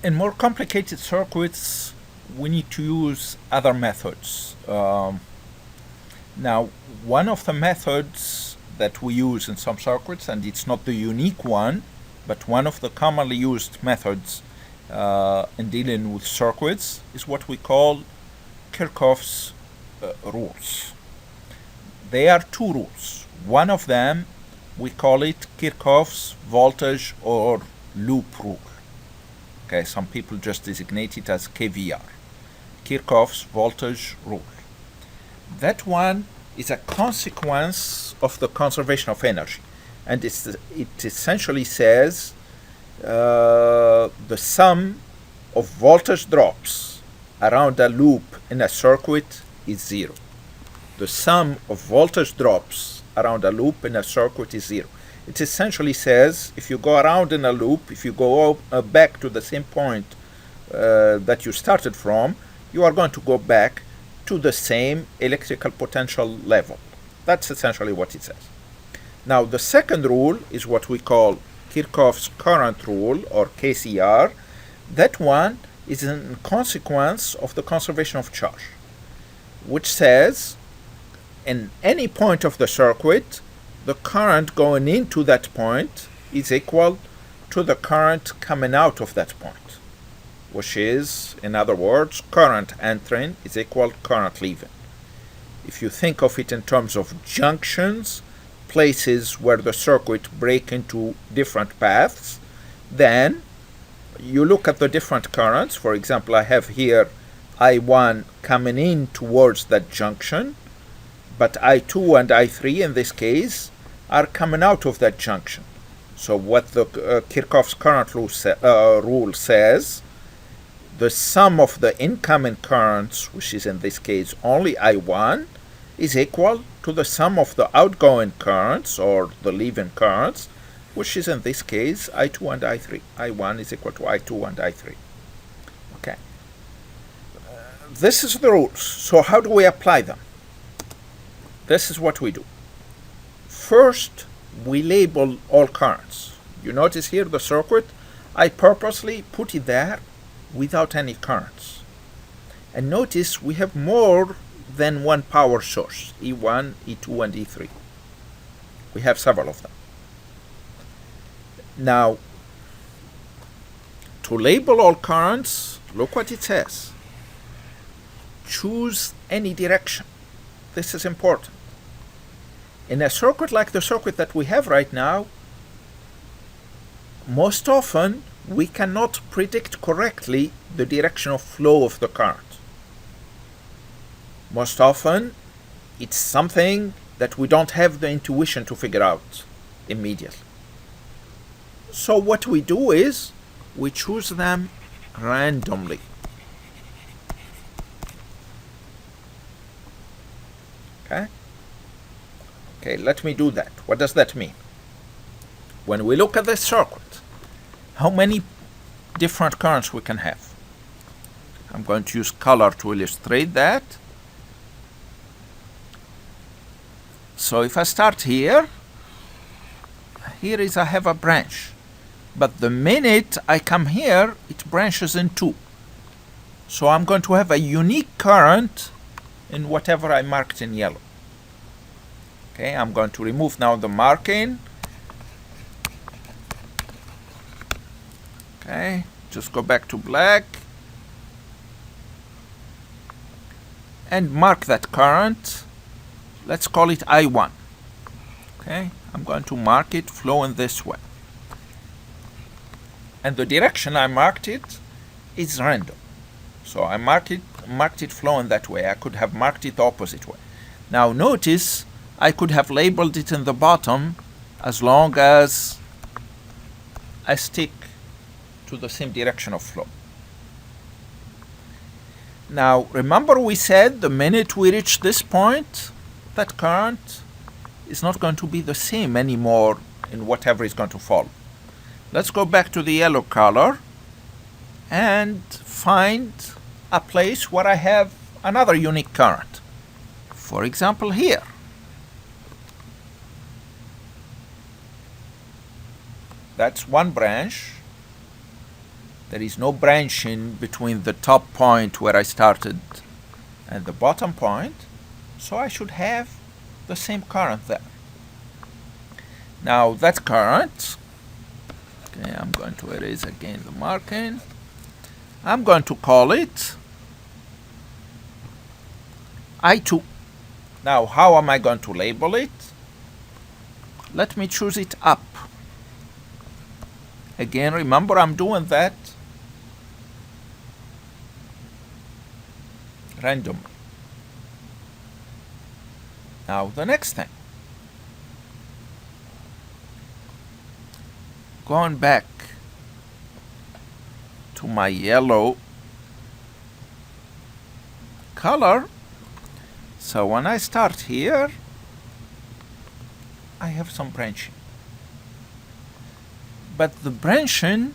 In more complicated circuits, we need to use other methods. Now, one of the methods that we use in some circuits, and it's not the unique one, but one of the commonly used methods in dealing with circuits is what we call Kirchhoff's rules. There are two rules. One of them, we call it Kirchhoff's voltage or loop rule. Okay, some people just designate it as KVR, Kirchhoff's voltage rule. That one is a consequence of the conservation of energy, and it essentially says the sum of voltage drops around a loop in a circuit is zero. The sum of voltage drops around a loop in a circuit is zero. It essentially says if you go around in a loop, if you go back to the same point that you started from, you are going to go back to the same electrical potential level. That's essentially what it says. Now, the second rule is what we call Kirchhoff's current rule, or KCR. That one is a consequence of the conservation of charge, which says in any point of the circuit, the current going into that point is equal to the current coming out of that point, which is, in other words, current entering is equal to current leaving. If you think of it in terms of junctions, places where the circuit break into different paths, then you look at the different currents. For example, I have here I1 coming in towards that junction, but I2 and I3 in this case are coming out of that junction. So what the Kirchhoff's current rule says, the sum of the incoming currents, which is in this case only I1, is equal to the sum of the outgoing currents, or the leaving currents, which is in this case I2 and I3. I1 is equal to I2 and I3. Okay. This is the rules. So how do we apply them? This is what we do. First, we label all currents. You notice here the circuit, I purposely put it there without any currents. And notice we have more than one power source, E1, E2, and E3. We have several of them. Now, to label all currents, look what it says. Choose any direction. This is important. In a circuit like the circuit that we have right now, most often we cannot predict correctly the direction of flow of the current. Most often it's something that we don't have the intuition to figure out immediately. So what we do is we choose them randomly. Okay, let me do that. What does that mean? When we look at this circuit, how many different currents we can have? I'm going to use color to illustrate that. So if I start here, I have a branch. But the minute I come here, it branches in two. So I'm going to have a unique current in whatever I marked in yellow. Okay, I'm going to remove now the marking. Okay, just go back to black and mark that current. Let's call it I1. Okay, I'm going to mark it flowing this way. And the direction I marked it is random. So I marked it flowing that way. I could have marked it the opposite way. Now notice I could have labeled it in the bottom as long as I stick to the same direction of flow. Now remember we said the minute we reach this point, that current is not going to be the same anymore in whatever is going to follow. Let's go back to the yellow color and find a place where I have another unique current. For example, here. That's one branch. There is no branching between the top point where I started and the bottom point, so I should have the same current there. Now that current, okay, I'm going to erase again the marking. I'm going to call it I2. Now how am I going to label it? Let me choose it up. Again, remember I'm doing that randomly. Now the next thing, going back to my yellow color. So when I start here, I have some branching. But the branching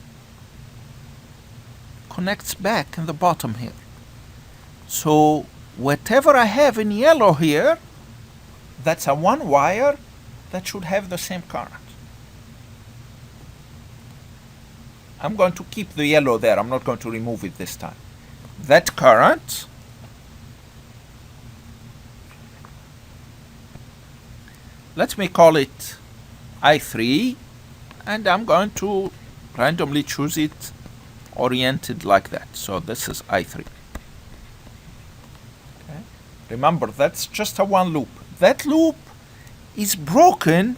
connects back in the bottom here. So whatever I have in yellow here, that's a one wire that should have the same current. I'm going to keep the yellow there. I'm not going to remove it this time. That current let me call it I3, and I'm going to randomly choose it oriented like that. So this is I3. Okay. Remember, that's just a one loop. That loop is broken.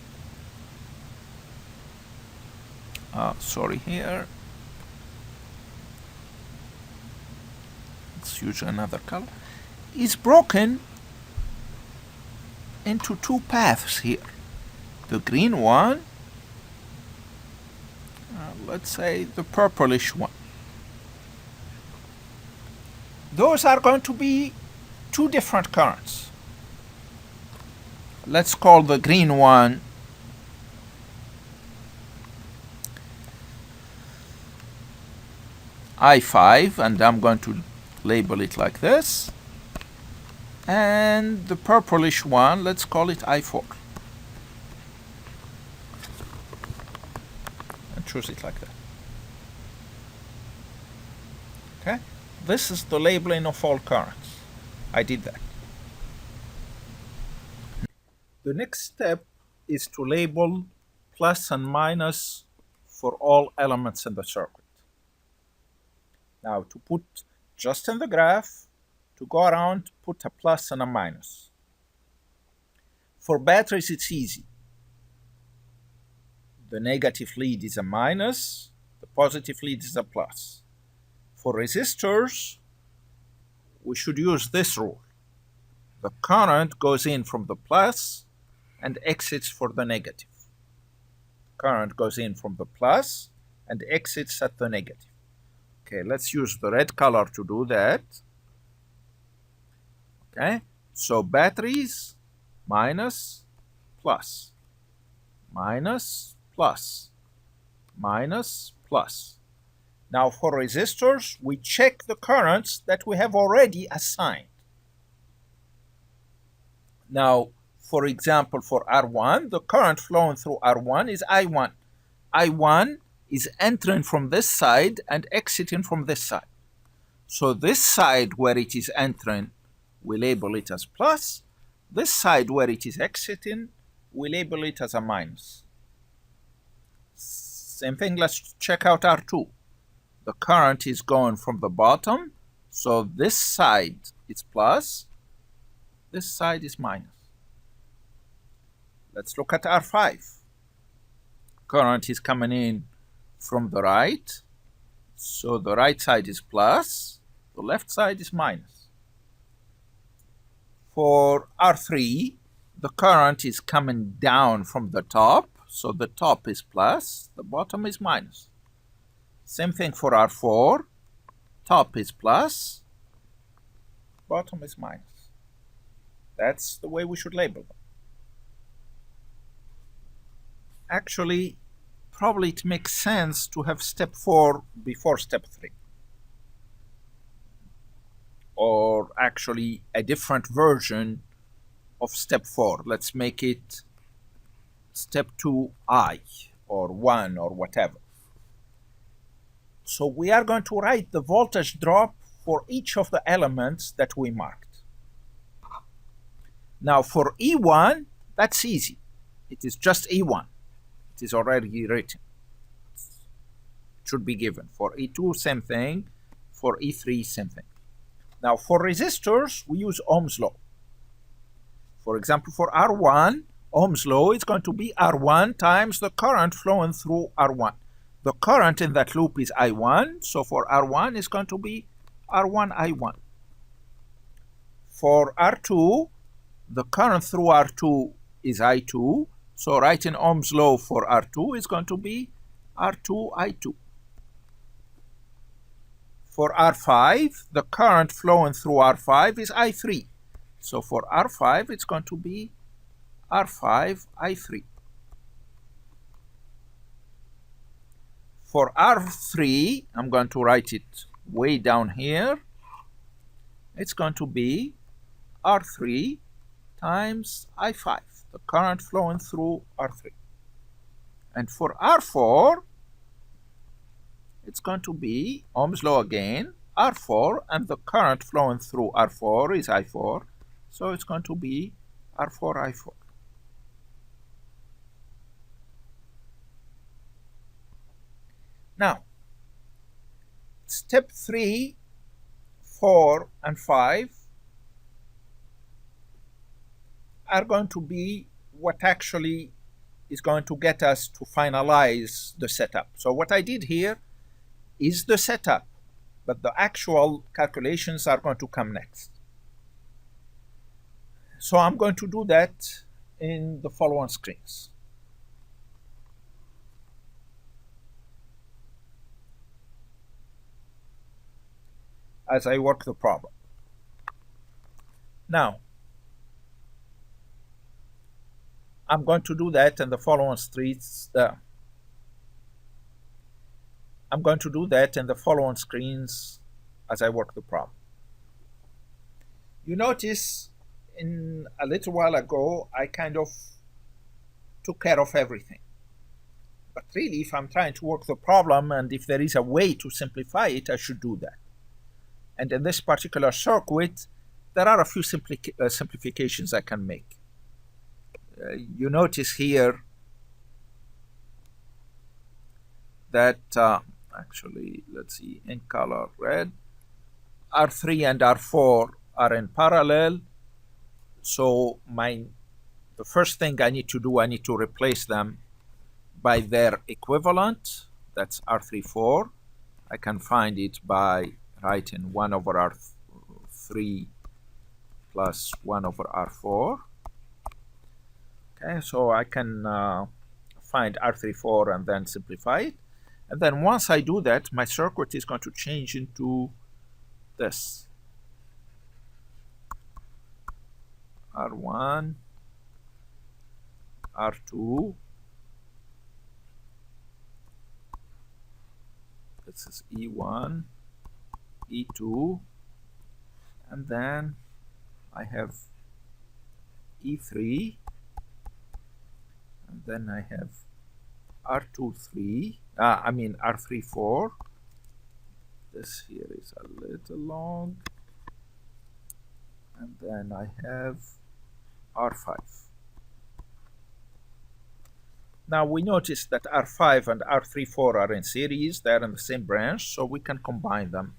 Sorry, here. Let's use another color. Is broken into two paths here. The green one, let's say the purplish one. Those are going to be two different currents. Let's call the green one I5, and I'm going to label it like this. And the purplish one, let's call it I4. And choose it like that. Okay? This is the labeling of all currents. I did that. The next step is to label plus and minus for all elements in the circuit. Now, to put just in the graph, to go around, put a plus and a minus. For batteries, it's easy. The negative lead is a minus, the positive lead is a plus. For resistors, we should use this rule. The current goes in from the plus and exits for the negative. Current goes in from the plus and exits at the negative. Okay, let's use the red color to do that. Okay, so batteries, minus, plus, minus, plus, minus, plus. Now for resistors, we check the currents that we have already assigned. Now, for example, for R1, the current flowing through R1 is I1. I1 is entering from this side and exiting from this side. So this side where it is entering, we label it as plus. This side where it is exiting, we label it as a minus. Same thing, let's check out R2. The current is going from the bottom, so this side is plus, this side is minus. Let's look at R5. Current is coming in from the right, so the right side is plus, the left side is minus. For R3, the current is coming down from the top, so the top is plus, the bottom is minus. Same thing for R4, top is plus, bottom is minus. That's the way we should label them. Actually, probably it makes sense to have step 4 before step 3. Or actually a different version of step 4. Let's make it step 2I or 1 or whatever. So we are going to write the voltage drop for each of the elements that we marked. Now for E1, that's easy. It is just E1. It is already written. It should be given. For E2, same thing. For E3, same thing. Now for resistors, we use Ohm's law. For example, for R1, Ohm's law is going to be R1 times the current flowing through R1. The current in that loop is I1, so for R1 is going to be R1 I1. For R2, the current through R2 is I2, so writing Ohm's law for R2 is going to be R2 I2. For R5, the current flowing through R5 is I3. So for R5, it's going to be R5 I3. For R3, I'm going to write it way down here. It's going to be R3 times I5, the current flowing through R3. And for R4, it's going to be Ohm's law again, R4, and the current flowing through R4 is I4, so it's going to be R4 I4. Now, step 3, 4, and 5 are going to be what actually is going to get us to finalize the setup. So what I did here is the setup, but the actual calculations are going to come next. So I'm going to do that in the following screens. As I work the problem. Now, I'm going to do that in the following screens. I'm going to do that in the following screens as I work the problem. You notice in a little while ago, I kind of took care of everything. But really, if I'm trying to work the problem and if there is a way to simplify it, I should do that. And in this particular circuit, there are a few simplifications I can make. You notice here that, actually, let's see, in color red, R3 and R4 are in parallel. So the first thing I need to do, I need to replace them by their equivalent. That's R34. I can find it by writing 1 over R3 plus 1 over R4. Okay, so I can find R34 and then simplify it. And then once I do that, my circuit is going to change into this. R1, R2, this is E1, E2, and then I have E3, and then I have R34. This here is a little long, and then I have R5. Now we notice that R5 and R34 are in series, they're in the same branch, so we can combine them.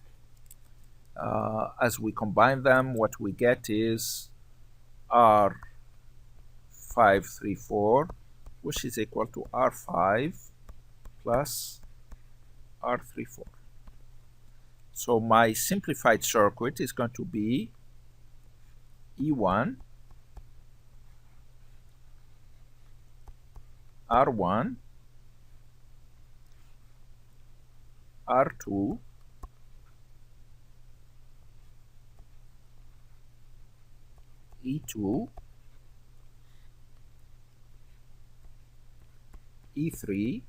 As we combine them, what we get is R534, which is equal to R5 plus R34. So my simplified circuit is going to be E1, R1, R2, E2, E3,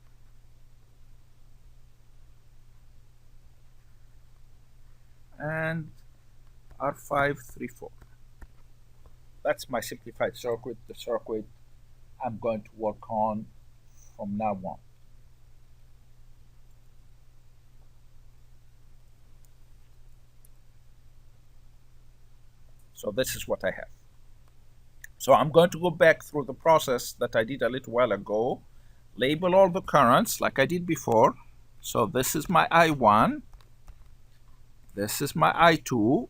and R534. That's my simplified circuit, the circuit I'm going to work on from now on. So this is what I have. So I'm going to go back through the process that I did a little while ago, label all the currents like I did before. So this is my I1, this is my I2,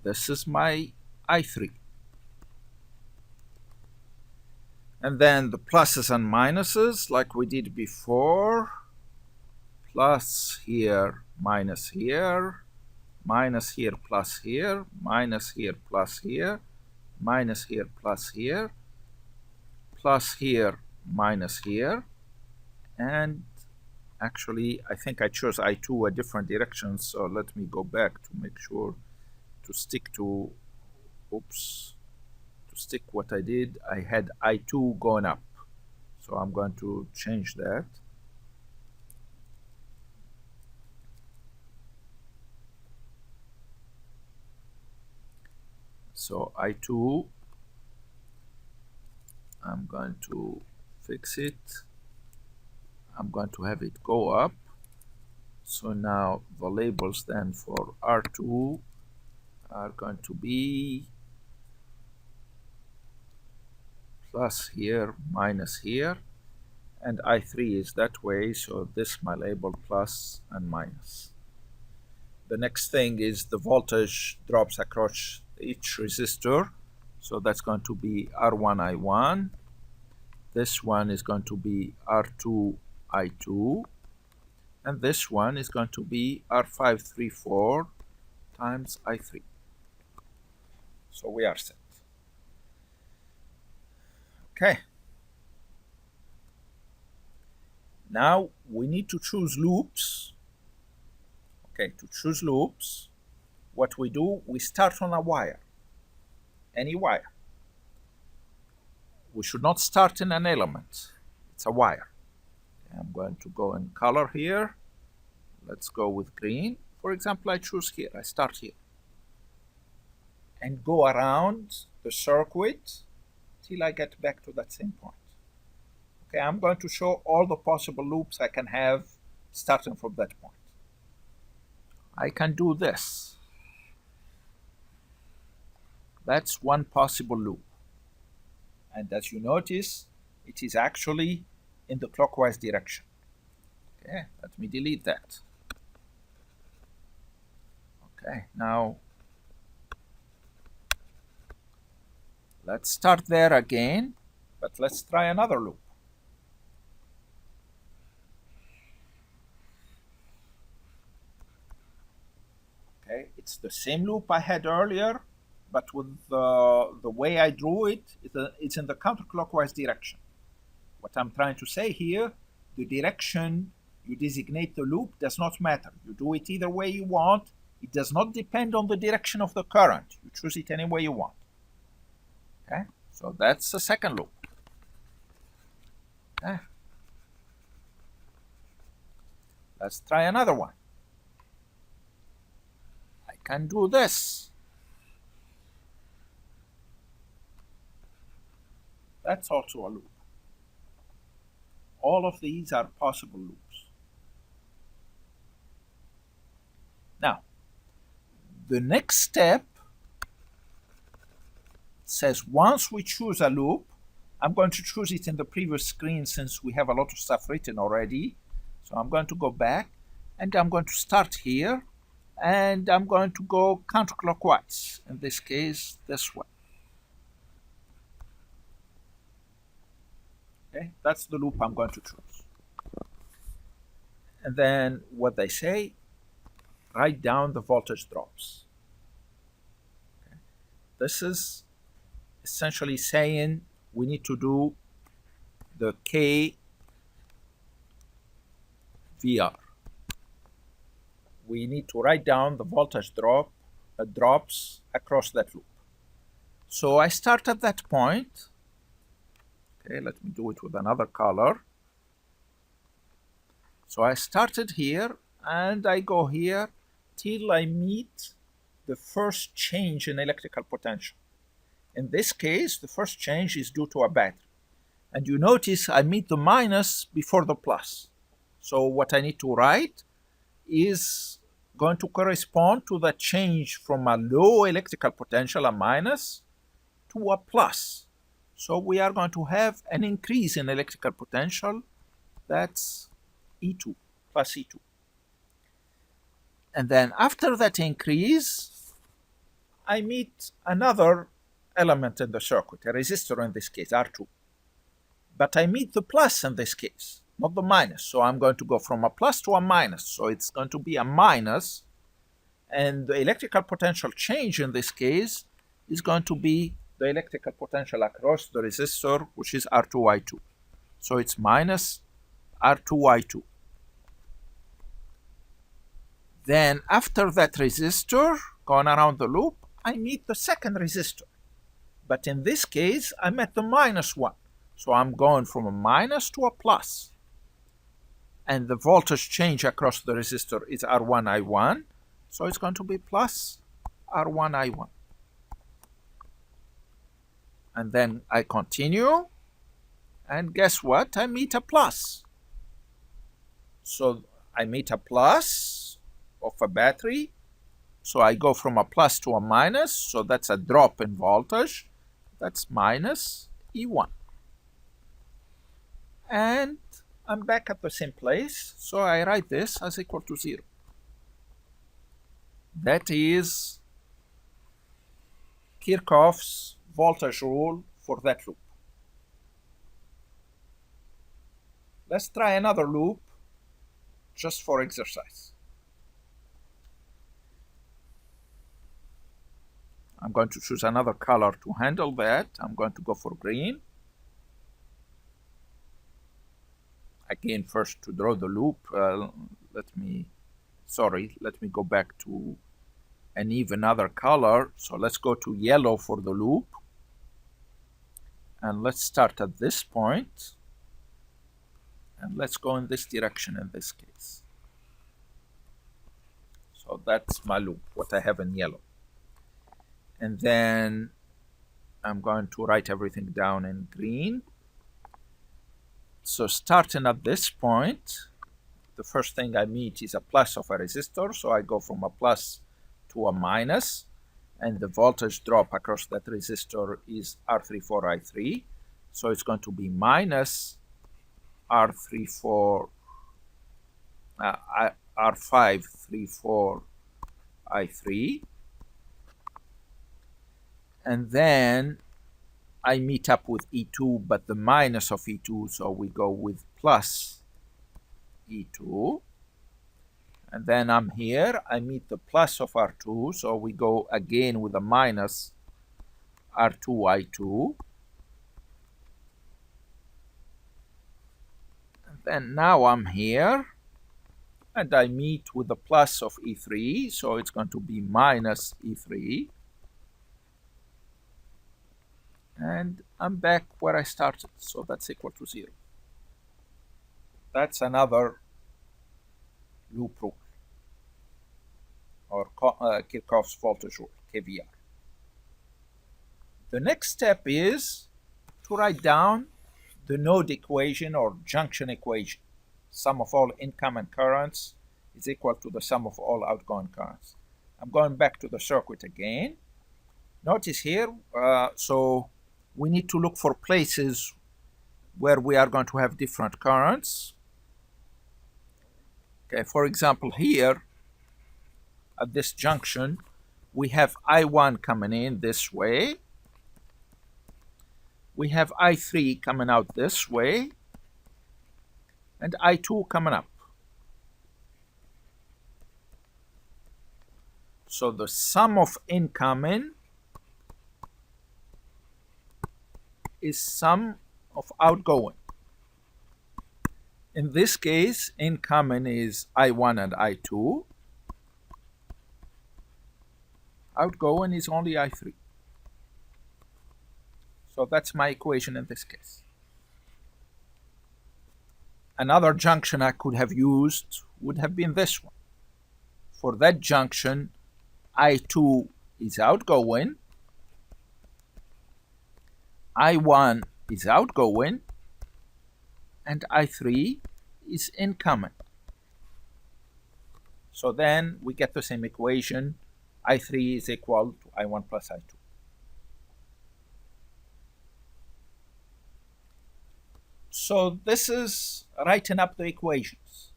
this is my I3. And then the pluses and minuses like we did before. Plus here, minus here, minus here, plus here, minus here, plus here, minus here, plus here, plus here, minus here. And actually, I think I chose I2 a different direction, so let me go back to make sure to stick to, oops, to stick what I did. I had I2 going up, so I'm going to change that. So I2, I'm going to fix it. I'm going to have it go up. So now the labels then for R2 are going to be plus here, minus here, and I3 is that way, so this my label plus and minus. The next thing is the voltage drops across each resistor, so that's going to be R1 I1. This one is going to be R2 I2, and this one is going to be R534 times I3. So we are set. Okay. Now we need to choose loops. Okay, to choose loops, what we do, we start on a wire, any wire. We should not start in an element. It's a wire. I'm going to go in color here. Let's go with green. For example, I choose here. I start here. And go around the circuit till I get back to that same point. Okay, I'm going to show all the possible loops I can have starting from that point. I can do this. That's one possible loop. And as you notice, it is actually in the clockwise direction. Okay, let me delete that. Okay, now let's start there again, but let's try another loop. Okay, it's the same loop I had earlier, but with the way I drew it, it's in the counterclockwise direction. What I'm trying to say here, the direction you designate the loop does not matter. You do it either way you want. It does not depend on the direction of the current. You choose it any way you want. Okay, so that's the second loop. Okay. Let's try another one. I can do this. That's also a loop. All of these are possible loops. Now, the next step says once we choose a loop, I'm going to choose it in the previous screen since we have a lot of stuff written already. So I'm going to go back and I'm going to start here and I'm going to go counterclockwise. In this case, this way. Okay, that's the loop I'm going to choose. And then what they say, write down the voltage drops. Okay. This is essentially saying we need to do the K VR. We need to write down the voltage drops across that loop. So I start at that point. Okay, let me do it with another color. So I started here and I go here till I meet the first change in electrical potential. In this case, the first change is due to a battery. And you notice I meet the minus before the plus. So what I need to write is going to correspond to the change from a low electrical potential, a minus, to a plus. So we are going to have an increase in electrical potential. That's E2, plus E2. And then after that increase, I meet another element in the circuit, a resistor in this case, R2. But I meet the plus in this case, not the minus. So I'm going to go from a plus to a minus. So it's going to be a minus. And the electrical potential change in this case is going to be the electrical potential across the resistor, which is R2I2. So it's minus R2I2. Then after that resistor, going around the loop, I meet the second resistor. But in this case, I'm at the minus one. So I'm going from a minus to a plus. And the voltage change across the resistor is R1I1. So it's going to be plus R1I1. And then I continue. And guess what? I meet a plus. So I meet a plus of a battery. So I go from a plus to a minus. So that's a drop in voltage. That's minus E1. And I'm back at the same place. So I write this as equal to 0. That is Kirchhoff's voltage rule for that loop. Let's try another loop just for exercise. I'm going to choose another color to handle that. I'm going to go for green. Again, first to draw the loop, let me go back to an even other color. So let's go to yellow for the loop. And let's start at this point. And let's go in this direction in this case. So that's my loop, what I have in yellow. And then I'm going to write everything down in green. So starting at this point, the first thing I meet is a plus of a resistor. So I go from a plus to a minus. And the voltage drop across that resistor is R34I3. So it's going to be minus R534I3. And then I meet up with E2, but the minus of E2, so we go with plus E2. And then I'm here, I meet the plus of R2, so we go again with a minus R2I2. And then now I'm here, and I meet with the plus of E3, so it's going to be minus E3. And I'm back where I started, so that's equal to 0. That's another loop rule, or Kirchhoff's voltage rule, KVR. The next step is to write down the node equation or junction equation. Sum of all incoming currents is equal to the sum of all outgoing currents. I'm going back to the circuit again. Notice here, so we need to look for places where we are going to have different currents. Okay, for example, here at this junction, we have I1 coming in this way. We have I3 coming out this way, and I2 coming up. So the sum of incoming is sum of outgoing. In this case, incoming is I1 and I2. Outgoing is only I3. So that's my equation in this case. Another junction I could have used would have been this one. For that junction, I2 is outgoing, I1 is outgoing, and I3 is incoming. So then we get the same equation. I3 is equal to I1 plus I2. So this is writing up the equations.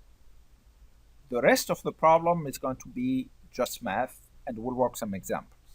The rest of the problem is going to be just math, and we'll work some examples.